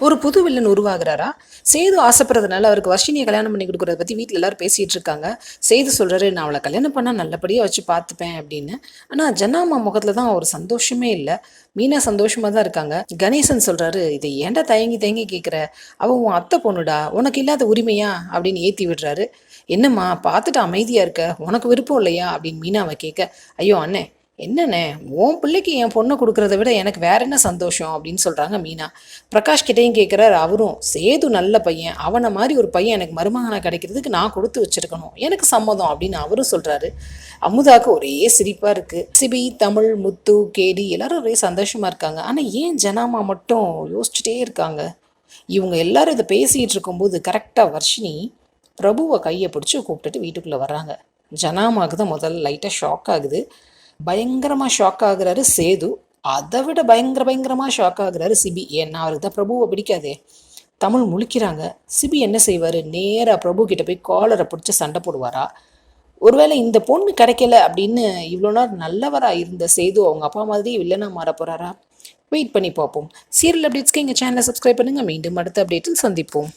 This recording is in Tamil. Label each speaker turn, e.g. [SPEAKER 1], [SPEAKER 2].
[SPEAKER 1] ஒரு புது வில்லன் உருவாகிறாரா? சேது ஆசைப்படுறதுனால அவருக்கு வர்ஷினியை கல்யாணம் பண்ணி கொடுக்குறத பற்றி வீட்டில் எல்லாரும் பேசிகிட்டு இருக்காங்க. சேது சொல்கிறாரு, நான் அவளை கல்யாணம் பண்ணால் நல்லபடியாக வச்சு பார்த்துப்பேன் அப்படின்னு. ஆனால் ஜனாமா முகத்தில் தான் ஒரு சந்தோஷமே இல்லை. மீனா சந்தோஷமாக தான் இருக்காங்க. கணேசன் சொல்கிறாரு, இதை ஏன்டா தயங்கி தயங்கி கேட்குற, அவன் உன் அத்தை பொண்ணுடா, உனக்கு இல்லாத உரிமையா அப்படின்னு ஏற்றி விடுறாரு. என்னம்மா பார்த்துட்டு அமைதியாக இருக்க, உனக்கு விருப்பம் இல்லையா அப்படின்னு மீனாவை கேட்க, ஐயோ அண்ணே என்னண்ணே, உன் பிள்ளைக்கு என் பொண்ணை கொடுக்குறத விட எனக்கு வேற என்ன சந்தோஷம் அப்படின்னு சொல்கிறாங்க மீனா. பிரகாஷ் கிட்டேயும் கேட்குறாரு அவரும், சேது நல்ல பையன், அவனை மாதிரி ஒரு பையன் எனக்கு மருமகனாக கிடைக்கிறதுக்கு நான் கொடுத்து வச்சிருக்கணும், எனக்கு சம்மதம் அப்படின்னு அவரும் சொல்கிறாரு. அமுதாவுக்கு ஒரே சிரிப்பாக இருக்குது. சிபி, தமிழ், முத்து, கேடி எல்லாரும் ஒரே சந்தோஷமாக இருக்காங்க. ஆனால் ஏன் ஜனாமா மட்டும் யோசிச்சுட்டே இருக்காங்க? இவங்க எல்லாரும் இதை பேசிகிட்டு இருக்கும்போது கரெக்டாக வர்ஷினி பிரபுவை கையை பிடிச்சி கூப்பிட்டுட்டு வீட்டுக்குள்ளே வர்றாங்க. ஜனாமாவுக்கு தான் முதல்ல லைட்டாக ஷாக் ஆகுது. பயங்கரமாக ஷாக் ஆகுறாரு சேது. அதை விட பயங்கரமாக ஷாக் ஆகுறாரு சிபி. ஏன்னா அவருக்கு தான் பிரபுவை பிடிக்காதே. தமிழ் முழிக்கிறாங்க. சிபி என்ன செய்வார்? நேராக பிரபு கிட்ட போய் காலரை பிடிச்சி சண்டை போடுவாரா? ஒருவேளை இந்த பொண்ணு கிடைக்கல அப்படின்னு இவ்வளோ நேரம் நல்லவராக இருந்த சேது அவங்க அப்பா மாதிரி வில்லனா மாற போகிறாரா? வெயிட் பண்ணி பார்ப்போம். சீரியல் அப்டேட்ஸ்க்கு எங்கள் சேனலை சப்ஸ்கிரைப் பண்ணுங்கள். மீண்டும் அடுத்த அப்டேட்டில் சந்திப்போம்.